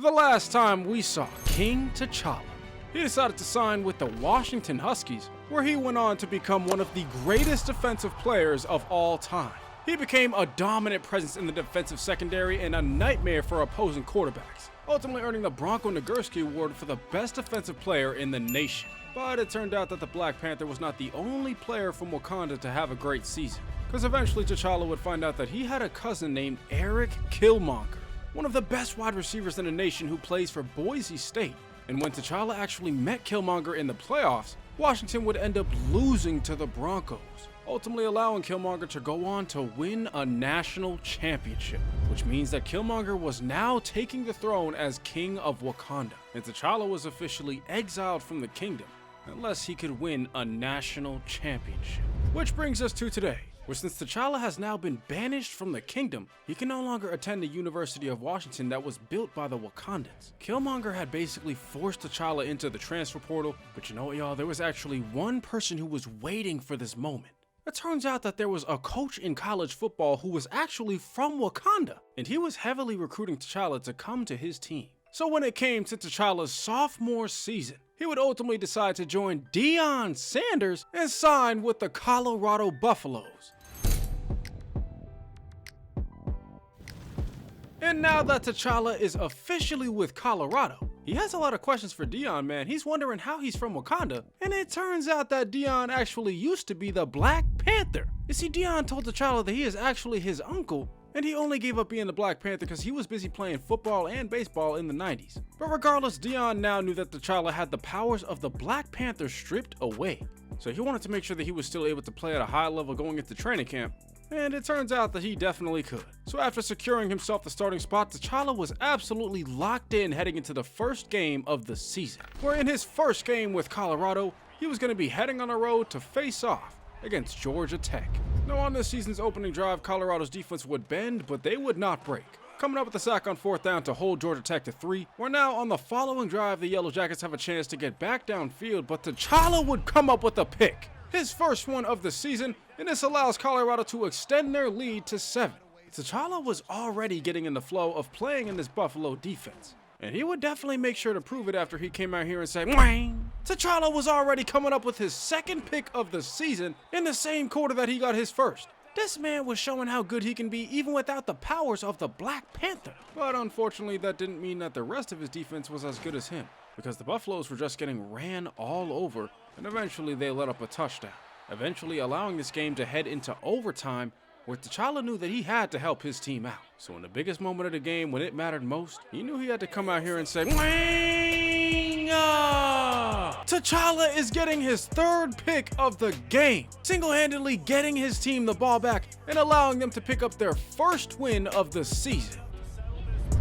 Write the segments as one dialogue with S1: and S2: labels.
S1: The last time we saw King T'Challa, he decided to sign with the Washington Huskies, where he went on to become one of the greatest defensive players of all time. He became a dominant presence in the defensive secondary and a nightmare for opposing quarterbacks, ultimately earning the Bronco Nagurski Award for the best defensive player in the nation. But it turned out that the Black Panther was not the only player from Wakanda to have a great season, because eventually T'Challa would find out that he had a cousin named Eric Killmonger, one of the best wide receivers in the nation who plays for Boise State. And when T'Challa actually met Killmonger in the playoffs, Washington would end up losing to the Broncos, ultimately allowing Killmonger to go on to win a national championship, which means that Killmonger was now taking the throne as King of Wakanda, and T'Challa was officially exiled from the kingdom unless he could win a national championship. Which brings us to today, where since T'Challa has now been banished from the kingdom, he can no longer attend the University of Washington that was built by the Wakandans. Killmonger had basically forced T'Challa into the transfer portal, but you know what, y'all, there was actually one person who was waiting for this moment. It turns out that there was a coach in college football who was actually from Wakanda, and he was heavily recruiting T'Challa to come to his team. So when it came to T'Challa's sophomore season, he would ultimately decide to join Deion Sanders and sign with the Colorado Buffaloes. And now that T'Challa is officially with Colorado, he has a lot of questions for Deion, man. He's wondering how he's from Wakanda, and it turns out that Deion actually used to be the Black Panther. You see, Deion told T'Challa that he is actually his uncle, and he only gave up being the Black Panther because he was busy playing football and baseball in the 90s. But regardless, Deion now knew that T'Challa had the powers of the Black Panther stripped away. So he wanted to make sure that he was still able to play at a high level going into training camp, and it turns out that he definitely could. So after securing himself the starting spot, T'Challa was absolutely locked in heading into the first game of the season, where in his first game with Colorado, he was going to be heading on the road to face off against Georgia Tech. Now on this season's opening drive, Colorado's defense would bend, but they would not break, coming up with a sack on 4th down to hold Georgia Tech to 3, where now on the following drive, the Yellow Jackets have a chance to get back downfield, but T'Challa would come up with a pick, his first one of the season, and this allows Colorado to extend their lead to 7. T'Challa was already getting in the flow of playing in this Buffalo defense, and he would definitely make sure to prove it after he came out here and said, "Wang!" T'Challa was already coming up with his second pick of the season in the same quarter that he got his first. This man was showing how good he can be even without the powers of the Black Panther. But unfortunately, that didn't mean that the rest of his defense was as good as him, because the Buffaloes were just getting ran all over, and eventually they let up a touchdown, eventually allowing this game to head into overtime, where T'Challa knew that he had to help his team out. So in the biggest moment of the game, when it mattered most, he knew he had to come out here and say, "Wang!" T'Challa is getting his third pick of the game, single-handedly getting his team the ball back and allowing them to pick up their first win of the season.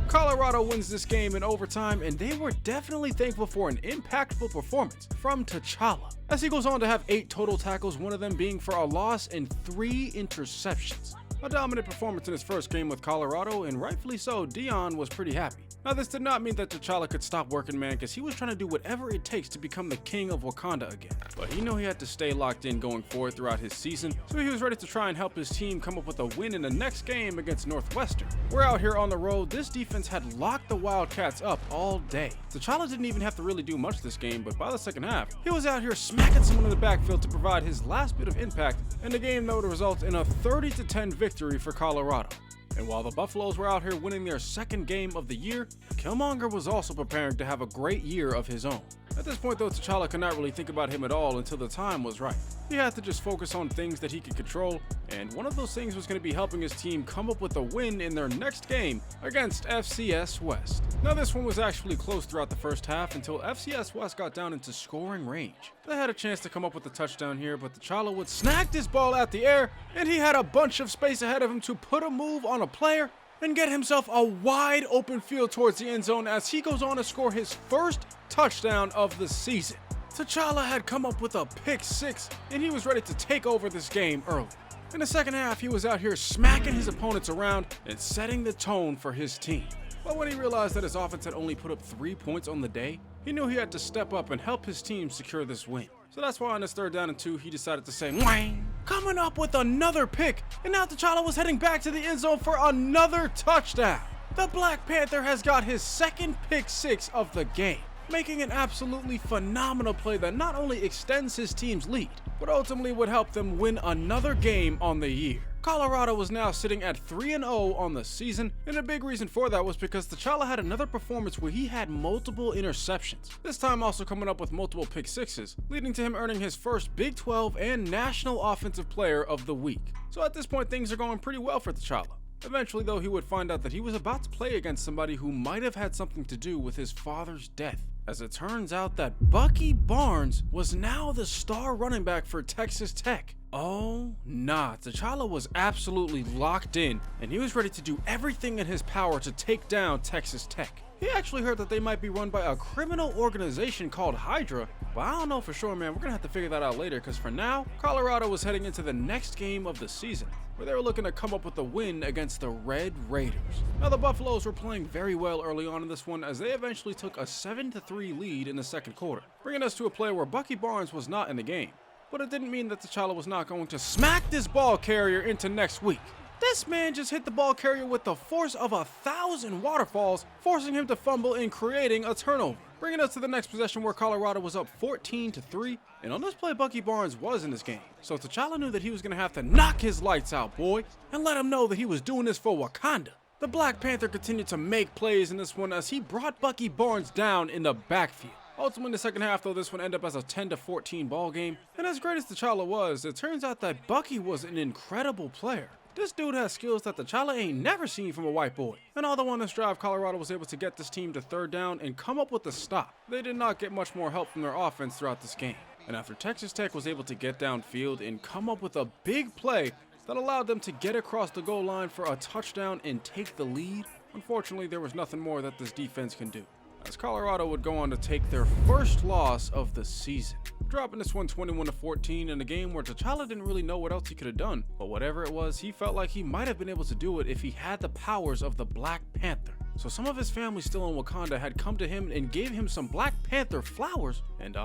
S1: Colorado wins this game in overtime, and they were definitely thankful for an impactful performance from T'Challa, as he goes on to have 8 total tackles, one of them being for a loss and 3 interceptions. A dominant performance in his first game with Colorado, and rightfully so, Deion was pretty happy. Now this did not mean that T'Challa could stop working, man, because he was trying to do whatever it takes to become the king of Wakanda again. But he knew he had to stay locked in going forward throughout his season, so he was ready to try and help his team come up with a win in the next game against Northwestern. We're out here on the road, this defense had locked the Wildcats up all day. T'Challa didn't even have to really do much this game, but by the second half, he was out here smacking someone in the backfield to provide his last bit of impact, and the game though would result in a 30-10 victory for Colorado. And while the Buffaloes were out here winning their second game of the year, Killmonger was also preparing to have a great year of his own. At this point though, T'Challa could not really think about him at all until the time was right. He had to just focus on things that he could control, and one of those things was going to be helping his team come up with a win in their next game against FCS West. Now this one was actually close throughout the first half until FCS West got down into scoring range. They had a chance to come up with a touchdown here, but T'Challa would snag this ball out the air, and he had a bunch of space ahead of him to put a move on a player and get himself a wide open field towards the end zone as he goes on to score his first touchdown of the season. T'Challa had come up with a pick 6, and he was ready to take over this game early. In the second half, he was out here smacking his opponents around and setting the tone for his team. But when he realized that his offense had only put up 3 points on the day, he knew he had to step up and help his team secure this win. So that's why on this 3rd down and 2, he decided to say, "Wang!" coming up with another pick, and now T'Challa was heading back to the end zone for another touchdown. The Black Panther has got his second pick six of the game, making an absolutely phenomenal play that not only extends his team's lead, but ultimately would help them win another game on the year. Colorado was now sitting at 3-0 on the season, and a big reason for that was because T'Challa had another performance where he had multiple interceptions, this time also coming up with multiple pick sixes, leading to him earning his first Big 12 and National Offensive Player of the Week. So at this point, things are going pretty well for T'Challa. Eventually though, he would find out that he was about to play against somebody who might have had something to do with his father's death, as it turns out that Bucky Barnes was now the star running back for Texas Tech. Oh nah, T'Challa was absolutely locked in, and he was ready to do everything in his power to take down Texas Tech. He actually heard that they might be run by a criminal organization called Hydra, but I don't know for sure, man. We're gonna have to figure that out later, because for now, Colorado was heading into the next game of the season, where they were looking to come up with a win against the Red Raiders. Now the Buffaloes were playing very well early on in this one, as they eventually took a 7-3 lead in the second quarter, bringing us to a play where Bucky Barnes was not in the game. But it didn't mean that T'Challa was not going to smack this ball carrier into next week. This man just hit the ball carrier with the force of 1,000 waterfalls, forcing him to fumble and creating a turnover, bringing us to the next possession where Colorado was up 14-3, and on this play Bucky Barnes was in this game, so T'Challa knew that he was going to have to knock his lights out, boy, and let him know that he was doing this for Wakanda. The Black Panther continued to make plays in this one as he brought Bucky Barnes down in the backfield. Ultimately, in the second half, though, this one ended up as a 10-14 ball game, and as great as T'Challa was, it turns out that Bucky was an incredible player. This dude has skills that T'Challa ain't never seen from a white boy. And although on this drive, Colorado was able to get this team to third down and come up with a stop, they did not get much more help from their offense throughout this game. And after Texas Tech was able to get downfield and come up with a big play that allowed them to get across the goal line for a touchdown and take the lead, unfortunately, there was nothing more that this defense can do, as Colorado would go on to take their first loss of the season, dropping this one 21-14 in a game where T'Challa didn't really know what else he could have done, but whatever it was, he felt like he might have been able to do it if he had the powers of the Black Panther. So some of his family still in Wakanda had come to him and gave him some Black Panther flowers, and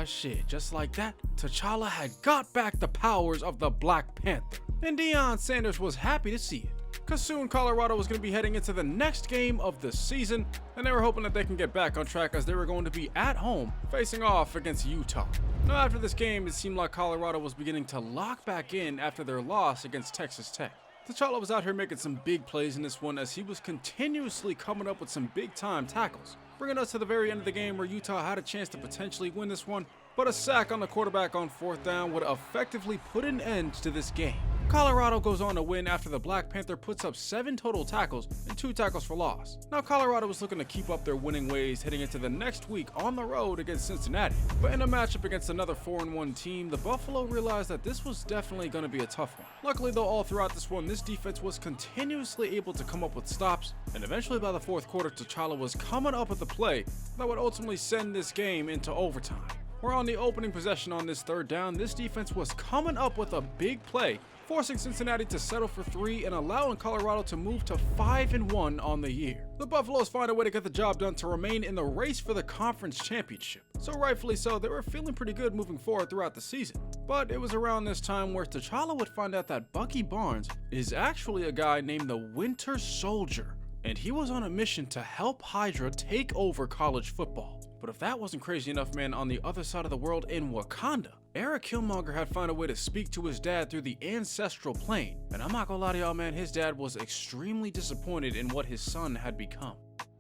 S1: shit, just like that, T'Challa had got back the powers of the Black Panther. And Deion Sanders was happy to see it, because soon Colorado was going to be heading into the next game of the season, and they were hoping that they can get back on track as they were going to be at home facing off against Utah. Now after this game, it seemed like Colorado was beginning to lock back in after their loss against Texas Tech. T'Challa was out here making some big plays in this one as he was continuously coming up with some big time tackles, bringing us to the very end of the game where Utah had a chance to potentially win this one, but a sack on the quarterback on fourth down would effectively put an end to this game. Colorado goes on to win after the Black Panther puts up 7 total tackles and 2 tackles for loss. Now Colorado was looking to keep up their winning ways heading into the next week on the road against Cincinnati, but in a matchup against another 4-1 team, the Buffalo realized that this was definitely going to be a tough one. Luckily though, all throughout this one, this defense was continuously able to come up with stops, and eventually by the fourth quarter, T'Challa was coming up with a play that would ultimately send this game into overtime. Where on the opening possession on this third down, this defense was coming up with a big play, forcing Cincinnati to settle for 3 and allowing Colorado to move to 5-1 on the year. The Buffaloes find a way to get the job done to remain in the race for the conference championship. So rightfully so, they were feeling pretty good moving forward throughout the season. But it was around this time where T'Challa would find out that Bucky Barnes is actually a guy named the Winter Soldier, and he was on a mission to help Hydra take over college football. But if that wasn't crazy enough, man, on the other side of the world in Wakanda, Eric Killmonger had found a way to speak to his dad through the ancestral plane. And I'm not gonna lie to y'all, man, his dad was extremely disappointed in what his son had become.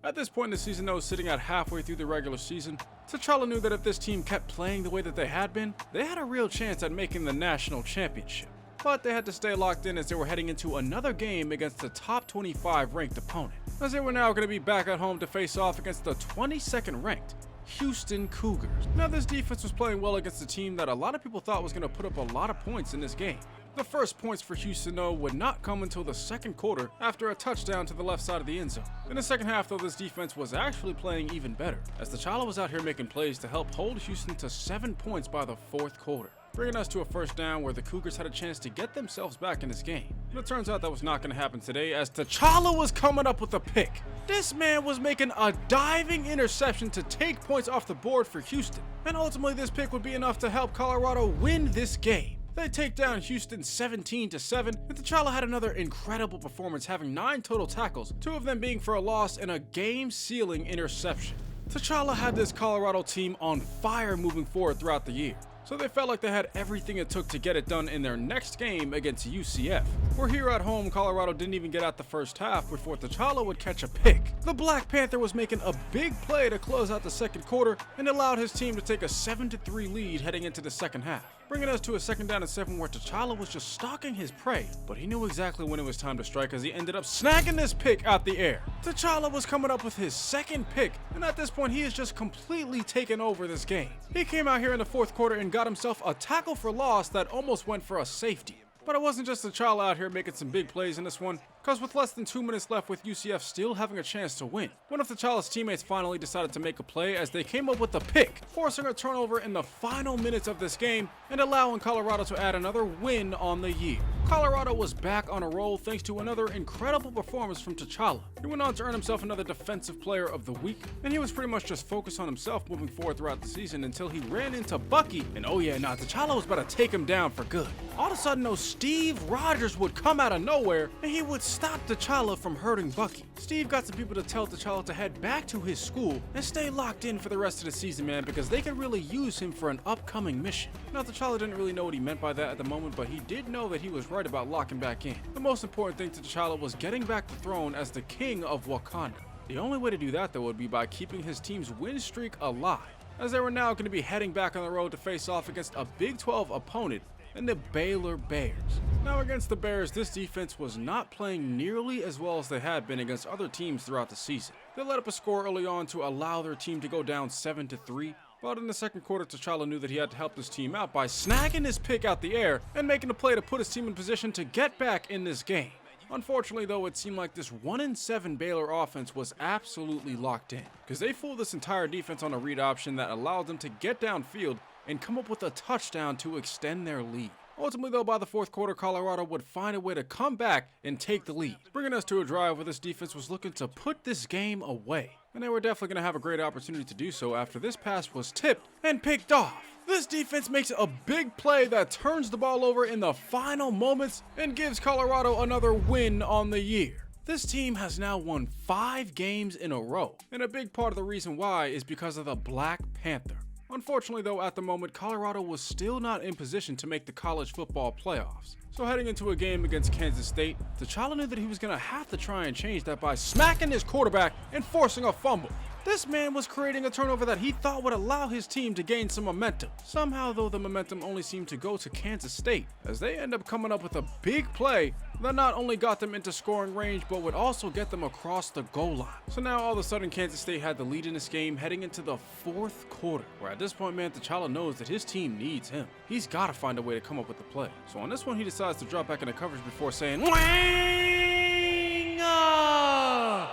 S1: At this point in the season though, sitting at halfway through the regular season, T'Challa knew that if this team kept playing the way that they had been, they had a real chance at making the national championship. But they had to stay locked in as they were heading into another game against the top 25 ranked opponent, as they were now going to be back at home to face off against the 22nd ranked Houston Cougars. Now this defense was playing well against a team that a lot of people thought was going to put up a lot of points in this game. The first points for Houston though would not come until the second quarter after a touchdown to the left side of the end zone. In the second half though, this defense was actually playing even better, as T'Challa was out here making plays to help hold Houston to 7 points by the fourth quarter, bringing us to a first down where the Cougars had a chance to get themselves back in this game. But it turns out that was not going to happen today, as T'Challa was coming up with a pick. This man was making a diving interception to take points off the board for Houston, and ultimately this pick would be enough to help Colorado win this game. They take down Houston 17-7, and T'Challa had another incredible performance, having 9 total tackles, 2 of them being for a loss and a game-sealing interception. T'Challa had this Colorado team on fire moving forward throughout the year, so they felt like they had everything it took to get it done in their next game against UCF. Where here at home, Colorado didn't even get out the first half before T'Challa would catch a pick. The Black Panther was making a big play to close out the second quarter and allowed his team to take a 7-3 lead heading into the second half, bringing us to a 2nd down and 7 where T'Challa was just stalking his prey, but he knew exactly when it was time to strike as he ended up snagging this pick out the air. T'Challa was coming up with his 2nd pick, and at this point he is just completely taken over this game. He came out here in the 4th quarter and got himself a tackle for loss that almost went for a safety. But it wasn't just T'Challa out here making some big plays in this one, because with less than 2 minutes left with UCF still having a chance to win, one of T'Challa's teammates finally decided to make a play as they came up with a pick, forcing a turnover in the final minutes of this game and allowing Colorado to add another win on the year. Colorado was back on a roll thanks to another incredible performance from T'Challa. He went on to earn himself another Defensive Player of the Week, and he was pretty much just focused on himself moving forward throughout the season until he ran into Bucky, and oh yeah, T'Challa was about to take him down for good. All of a sudden, Steve Rogers would come out of nowhere, and he would stop T'Challa from hurting Bucky. Steve got some people to tell T'Challa to head back to his school and stay locked in for the rest of the season, man, because they could really use him for an upcoming mission. Now, T'Challa didn't really know what he meant by that at the moment, but he did know that he was right about locking back in. The most important thing to T'Challa was getting back the throne as the king of Wakanda. The only way to do that, though, would be by keeping his team's win streak alive, as they were now going to be heading back on the road to face off against a Big 12 opponent and the Baylor Bears. Now against the Bears, this defense was not playing nearly as well as they had been against other teams throughout the season. They let up a score early on to allow their team to go down 7-3, but in the second quarter, T'Challa knew that he had to help his team out by snagging his pick out the air and making a play to put his team in position to get back in this game. Unfortunately though, it seemed like this 1-7 Baylor offense was absolutely locked in, because they fooled this entire defense on a read option that allowed them to get downfield and come up with a touchdown to extend their lead. Ultimately though, by the 4th quarter, Colorado would find a way to come back and take the lead, bringing us to a drive where this defense was looking to put this game away. And they were definitely going to have a great opportunity to do so after this pass was tipped and picked off. This defense makes a big play that turns the ball over in the final moments and gives Colorado another win on the year. This team has now won 5 games in a row, and a big part of the reason why is because of the Black Panther. Unfortunately though, at the moment, Colorado was still not in position to make the college football playoffs. So heading into a game against Kansas State, T'Challa knew that he was going to have to try and change that by smacking his quarterback and forcing a fumble. This man was creating a turnover that he thought would allow his team to gain some momentum. Somehow though, the momentum only seemed to go to Kansas State, as they end up coming up with a big play that not only got them into scoring range, but would also get them across the goal line. So now all of a sudden, Kansas State had the lead in this game heading into the 4th quarter, where at this point, man, T'Challa knows that his team needs him. He's got to find a way to come up with the play. So on this one, he decides to drop back into coverage before saying,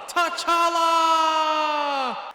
S1: T'Challa!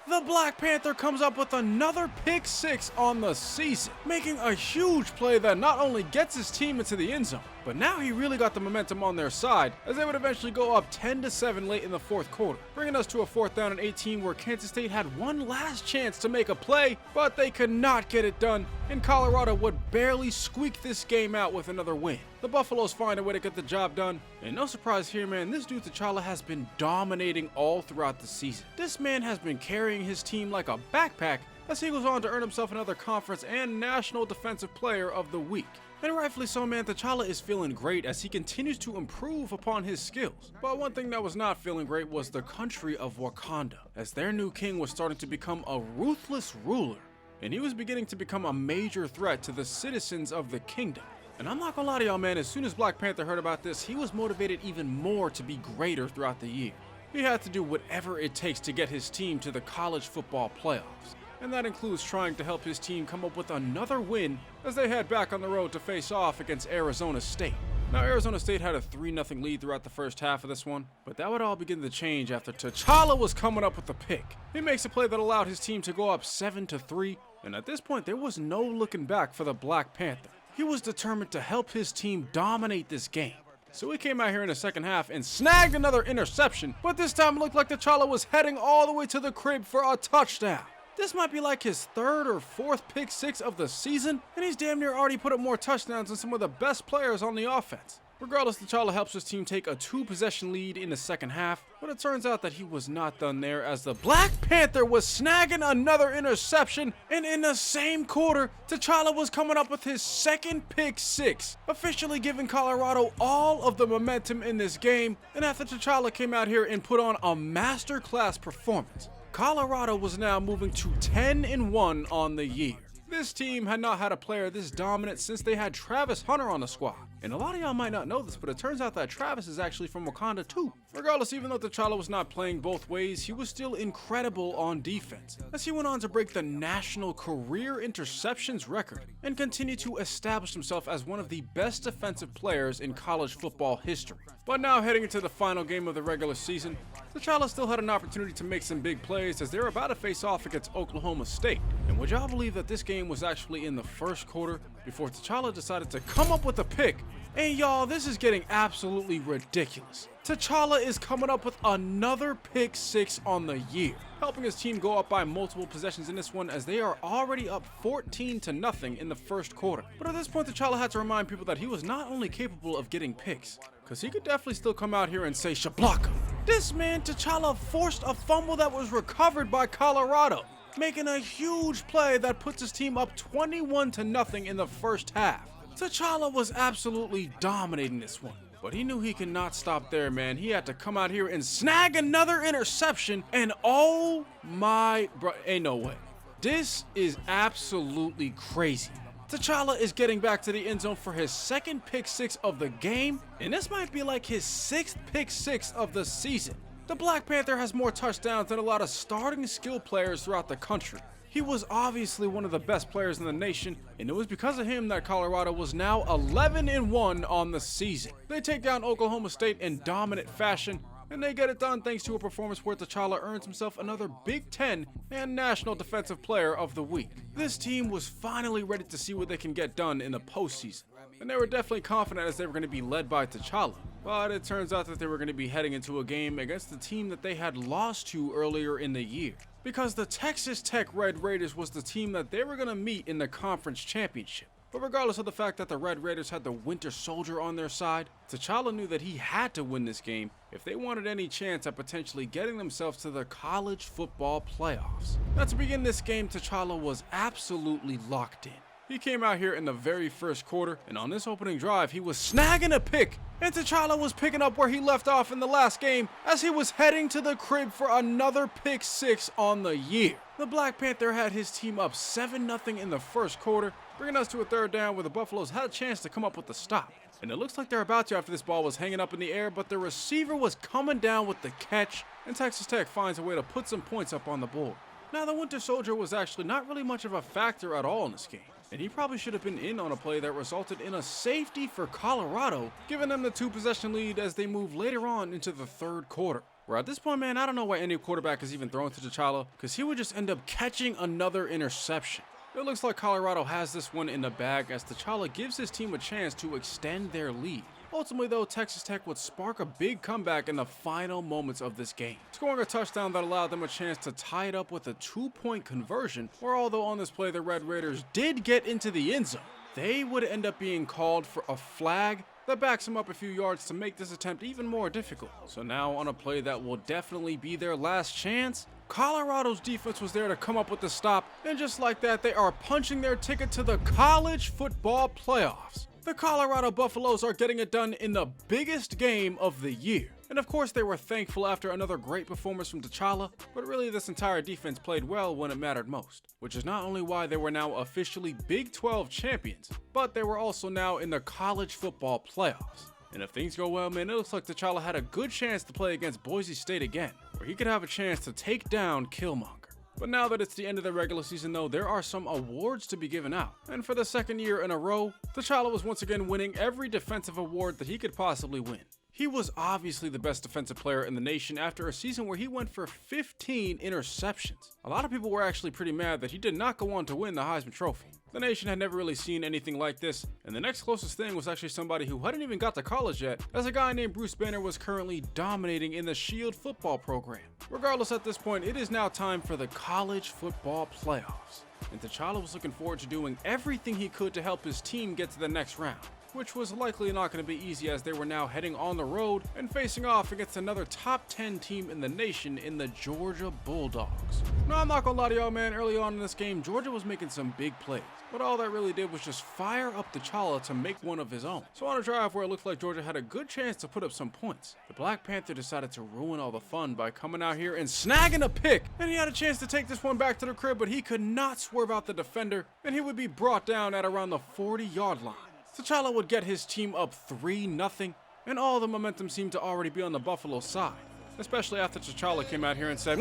S1: The Black Panther comes up with another pick 6 on the season, making a huge play that not only gets his team into the end zone, but now he really got the momentum on their side, as they would eventually go up 10-7 late in the 4th quarter, bringing us to a 4th down and 18 where Kansas State had one last chance to make a play, but they could not get it done, and Colorado would barely squeak this game out with another win. The Buffaloes find a way to get the job done, and no surprise here, man, this dude T'Challa has been dominating all throughout the season. This man has been carrying his team like a backpack, as he goes on to earn himself another conference and National Defensive Player of the Week. And rightfully so, man, T'Challa is feeling great as he continues to improve upon his skills. But one thing that was not feeling great was the country of Wakanda, as their new king was starting to become a ruthless ruler, and he was beginning to become a major threat to the citizens of the kingdom. And I'm not gonna lie to y'all, man, as soon as Black Panther heard about this, he was motivated even more to be greater throughout the year. He had to do whatever it takes to get his team to the college football playoffs. And that includes trying to help his team come up with another win as they head back on the road to face off against Arizona State. Now, Arizona State had a 3-0 lead throughout the first half of this one, but that would all begin to change after T'Challa was coming up with a pick. He makes a play that allowed his team to go up 7-3, and at this point, there was no looking back for the Black Panther. He was determined to help his team dominate this game. So he came out here in the second half and snagged another interception, but this time it looked like T'Challa was heading all the way to the crib for a touchdown. This might be like his third or fourth pick six of the season, and he's damn near already put up more touchdowns than some of the best players on the offense. Regardless, T'Challa helps his team take a 2-possession lead in the second half, but it turns out that he was not done there as the Black Panther was snagging another interception, and in the same quarter, T'Challa was coming up with his second pick six, officially giving Colorado all of the momentum in this game. And after T'Challa came out here and put on a masterclass performance, Colorado was now moving to 10-1 on the year. This team had not had a player this dominant since they had Travis Hunter on the squad. And a lot of y'all might not know this, but it turns out that Travis is actually from Wakanda too. Regardless, even though T'Challa was not playing both ways, he was still incredible on defense, as he went on to break the national career interceptions record and continue to establish himself as one of the best defensive players in college football history. But now heading into the final game of the regular season, T'Challa still had an opportunity to make some big plays as they were about to face off against Oklahoma State. And would y'all believe that this game was actually in the first quarter before T'Challa decided to come up with a pick? And y'all, this is getting absolutely ridiculous. T'Challa is coming up with another pick six on the year, helping his team go up by multiple possessions in this one as they are already up 14-0 in the first quarter. But at this point, T'Challa had to remind people that he was not only capable of getting picks, because he could definitely still come out here and say shablaka. This man, T'Challa, forced a fumble that was recovered by Colorado, making a huge play that puts his team up 21-0 in the first half. T'Challa was absolutely dominating this one, but he knew he could not stop there, man. He had to come out here and snag another interception, and oh my bro, ain't no way. This is absolutely crazy. T'Challa is getting back to the end zone for his second pick six of the game, and this might be like his sixth pick six of the season. The Black Panther has more touchdowns than a lot of starting skill players throughout the country. He was obviously one of the best players in the nation, and it was because of him that Colorado was now 11-1 on the season. They take down Oklahoma State in dominant fashion, and they get it done thanks to a performance where T'Challa earns himself another Big Ten and National Defensive Player of the Week. This team was finally ready to see what they can get done in the postseason, and they were definitely confident as they were going to be led by T'Challa. But it turns out that they were going to be heading into a game against the team that they had lost to earlier in the year, because the Texas Tech Red Raiders was the team that they were going to meet in the conference championship. But regardless of the fact that the Red Raiders had the Winter Soldier on their side, T'Challa knew that he had to win this game if they wanted any chance at potentially getting themselves to the college football playoffs. Now to begin this game, T'Challa was absolutely locked in. He came out here in the very first quarter, and on this opening drive, he was snagging a pick, and T'Challa was picking up where he left off in the last game as he was heading to the crib for another pick six on the year. The Black Panther had his team up 7-0 in the first quarter, bringing us to a third down where the Buffaloes had a chance to come up with the stop. And it looks like they're about to after this ball was hanging up in the air, but the receiver was coming down with the catch, and Texas Tech finds a way to put some points up on the board. Now, the Winter Soldier was actually not really much of a factor at all in this game, and he probably should have been in on a play that resulted in a safety for Colorado, giving them the 2-possession lead as they move later on into the third quarter. Where at this point, man, I don't know why any quarterback is even thrown to T'Challa, because he would just end up catching another interception. It looks like Colorado has this one in the bag as T'Challa gives his team a chance to extend their lead. Ultimately, though, Texas Tech would spark a big comeback in the final moments of this game, scoring a touchdown that allowed them a chance to tie it up with a 2-point conversion, where although on this play the Red Raiders did get into the end zone, they would end up being called for a flag that backs them up a few yards to make this attempt even more difficult. So now on a play that will definitely be their last chance, Colorado's defense was there to come up with the stop, and just like that, they are punching their ticket to the college football playoffs. The Colorado Buffaloes are getting it done in the biggest game of the year. And of course they were thankful after another great performance from T'Challa, but really this entire defense played well when it mattered most. Which is not only why they were now officially Big 12 champions, but they were also now in the college football playoffs. And if things go well, man, it looks like T'Challa had a good chance to play against Boise State again, where he could have a chance to take down Killmonger. But now that it's the end of the regular season though, there are some awards to be given out. And for the second year in a row, T'Challa was once again winning every defensive award that he could possibly win. He was obviously the best defensive player in the nation after a season where he went for 15 interceptions. A lot of people were actually pretty mad that he did not go on to win the Heisman Trophy. The nation had never really seen anything like this, and the next closest thing was actually somebody who hadn't even got to college yet, as a guy named Bruce Banner was currently dominating in the Shield football program. Regardless, at this point, it is now time for the college football playoffs, and T'Challa was looking forward to doing everything he could to help his team get to the next round, which was likely not going to be easy as they were now heading on the road and facing off against another top 10 team in the nation in the Georgia Bulldogs. Now, I'm not gonna lie to y'all, man, early on in this game, Georgia was making some big plays, but all that really did was just fire up T'Challa to make one of his own. So on a drive where it looked like Georgia had a good chance to put up some points, the Black Panther decided to ruin all the fun by coming out here and snagging a pick, and he had a chance to take this one back to the crib, but he could not swerve out the defender, and he would be brought down at around the 40-yard line. T'Challa would get his team up 3-0, and all the momentum seemed to already be on the Buffalo side, especially after T'Challa came out here and said,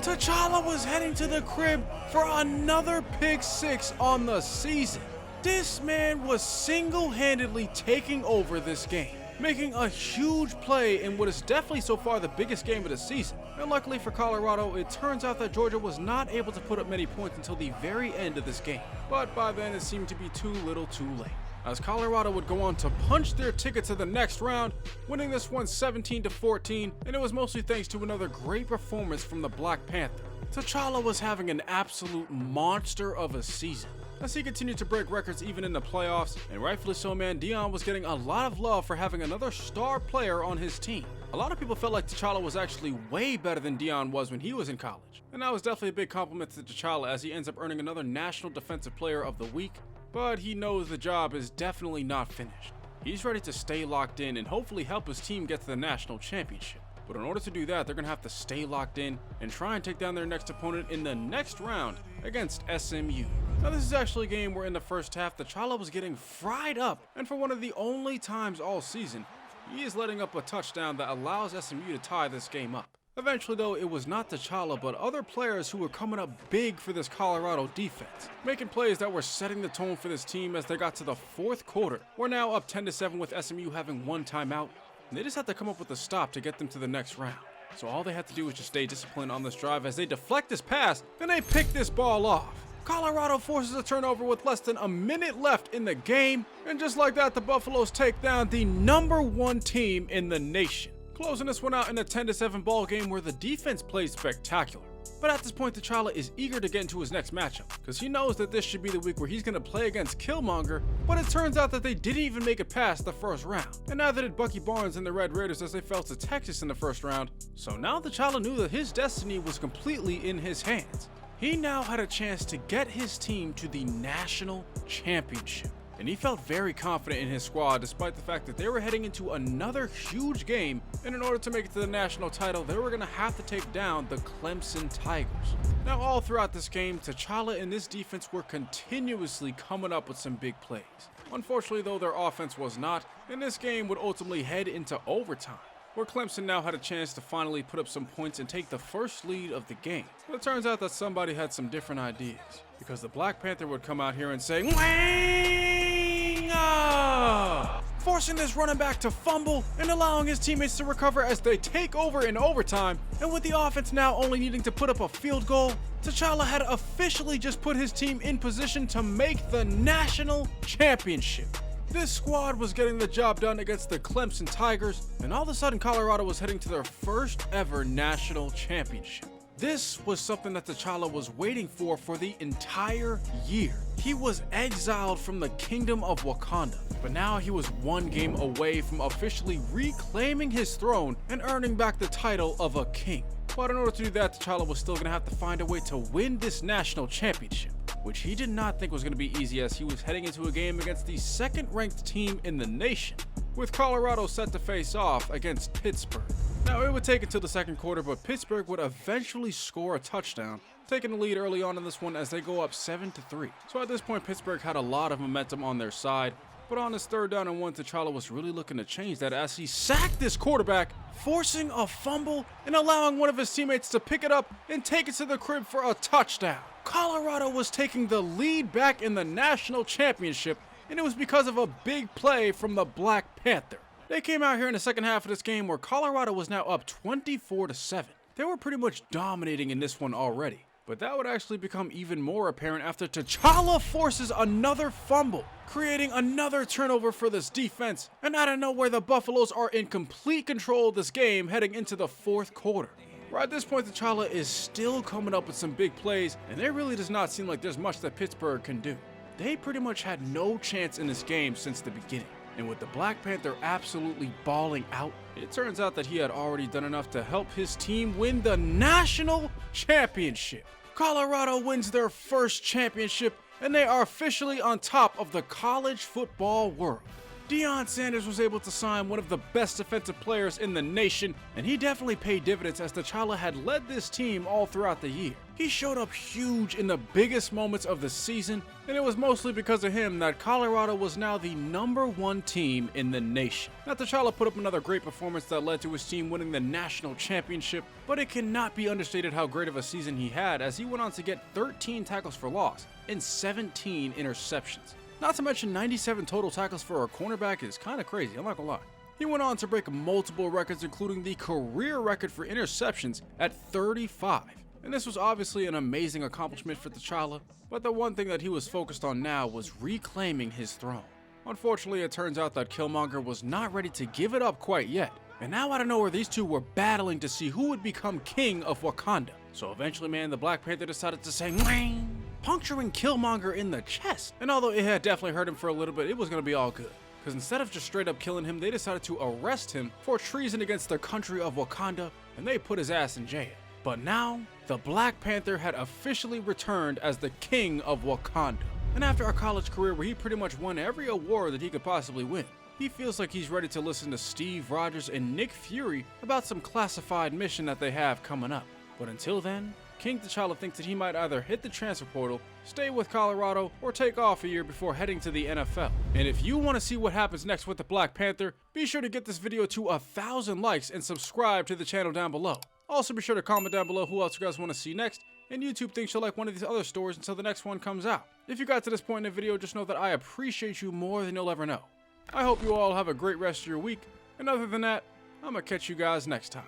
S1: T'Challa was heading to the crib for another pick 6 on the season. This man was single-handedly taking over this game, making a huge play in what is definitely so far the biggest game of the season. And luckily for Colorado, it turns out that Georgia was not able to put up many points until the very end of this game. But by then it seemed to be too little too late, as Colorado would go on to punch their ticket to the next round, winning this one 17-14, and it was mostly thanks to another great performance from the Black Panther. T'Challa was having an absolute monster of a season, as he continued to break records even in the playoffs, and rightfully so, man. Deion was getting a lot of love for having another star player on his team. A lot of people felt like T'Challa was actually way better than Deion was when he was in college, and that was definitely a big compliment to T'Challa, as he ends up earning another National Defensive Player of the Week. But he knows the job is definitely not finished. He's ready to stay locked in and hopefully help his team get to the national championship. But in order to do that, they're going to have to stay locked in and try and take down their next opponent in the next round against SMU. Now, this is actually a game where in the first half, T'Challa was getting fried up, and for one of the only times all season, he is letting up a touchdown that allows SMU to tie this game up. Eventually, though, it was not T'Challa, but other players who were coming up big for this Colorado defense, making plays that were setting the tone for this team as they got to the fourth quarter. We're now up 10-7 with SMU having one timeout, and they just had to come up with a stop to get them to the next round. So all they had to do was just stay disciplined on this drive as they deflect this pass, and they pick this ball off. Colorado forces a turnover with less than a minute left in the game, and just like that, the Buffaloes take down the #1 team in the nation, closing this one out in a 10-7 ball game where the defense played spectacular. But at this point, T'Challa is eager to get into his next matchup, because he knows that this should be the week where he's going to play against Killmonger, but it turns out that they didn't even make it past the first round. And neither did Bucky Barnes and the Red Raiders, as they fell to Texas in the first round. So now T'Challa knew that his destiny was completely in his hands. He now had a chance to get his team to the national championship, and he felt very confident in his squad despite the fact that they were heading into another huge game, and in order to make it to the national title, they were going to have to take down the Clemson Tigers. Now, all throughout this game, T'Challa and this defense were continuously coming up with some big plays. Unfortunately, though, their offense was not, and this game would ultimately head into overtime, where Clemson now had a chance to finally put up some points and take the first lead of the game. But it turns out that somebody had some different ideas, because the Black Panther would come out here and say, forcing this running back to fumble and allowing his teammates to recover as they take over in overtime. And with the offense now only needing to put up a field goal, T'Challa had officially just put his team in position to make the national championship. This squad was getting the job done against the Clemson Tigers, and all of a sudden Colorado was heading to their first ever national championship. This was something that T'Challa was waiting for the entire year. He was exiled from the kingdom of Wakanda, but now he was one game away from officially reclaiming his throne and earning back the title of a king. But in order to do that, T'Challa was still going to have to find a way to win this national championship, which he did not think was going to be easy, as he was heading into a game against the second-ranked team in the nation, with Colorado set to face off against Pittsburgh. Now, it would take until the second quarter, but Pittsburgh would eventually score a touchdown, taking the lead early on in this one as they go up 7-3. So at this point, Pittsburgh had a lot of momentum on their side, but on his 3rd down and 1, T'Challa was really looking to change that as he sacked this quarterback, forcing a fumble and allowing one of his teammates to pick it up and take it to the crib for a touchdown. Colorado was taking the lead back in the national championship, and it was because of a big play from the Black Panther. They came out here in the second half of this game where Colorado was now up 24-7. They were pretty much dominating in this one already, but that would actually become even more apparent after T'Challa forces another fumble, creating another turnover for this defense, and out of nowhere the Buffaloes are in complete control of this game heading into the fourth quarter. Right at this point, T'Challa is still coming up with some big plays, and it really does not seem like there's much that Pittsburgh can do. They pretty much had no chance in this game since the beginning. And with the Black Panther absolutely balling out, it turns out that he had already done enough to help his team win the national championship. Colorado wins their first championship, and they are officially on top of the college football world. Deion Sanders was able to sign one of the best defensive players in the nation, and he definitely paid dividends as T'Challa had led this team all throughout the year. He showed up huge in the biggest moments of the season, and it was mostly because of him that Colorado was now the #1 team in the nation. Now, T'Challa put up another great performance that led to his team winning the national championship, but it cannot be understated how great of a season he had as he went on to get 13 tackles for loss and 17 interceptions. Not to mention 97 total tackles for a cornerback is kind of crazy, I'm not gonna lie. He went on to break multiple records, including the career record for interceptions at 35. And this was obviously an amazing accomplishment for T'Challa, but the one thing that he was focused on now was reclaiming his throne. Unfortunately, it turns out that Killmonger was not ready to give it up quite yet. And now out of nowhere, these two were battling to see who would become king of Wakanda. So eventually, man, the Black Panther decided to say, "Mwang," puncturing Killmonger in the chest. And although it had definitely hurt him for a little bit, it was going to be all good. Because instead of just straight up killing him, they decided to arrest him for treason against the country of Wakanda, and they put his ass in jail. But now, the Black Panther had officially returned as the king of Wakanda. And after a college career where he pretty much won every award that he could possibly win, he feels like he's ready to listen to Steve Rogers and Nick Fury about some classified mission that they have coming up. But until then, King T'Challa thinks that he might either hit the transfer portal, stay with Colorado, or take off a year before heading to the NFL. And if you want to see what happens next with the Black Panther, be sure to get this video to 1,000 likes and subscribe to the channel down below. Also be sure to comment down below who else you guys want to see next, and YouTube thinks you'll like one of these other stories until the next one comes out. If you got to this point in the video, just know that I appreciate you more than you'll ever know. I hope you all have a great rest of your week, and other than that, I'm gonna catch you guys next time.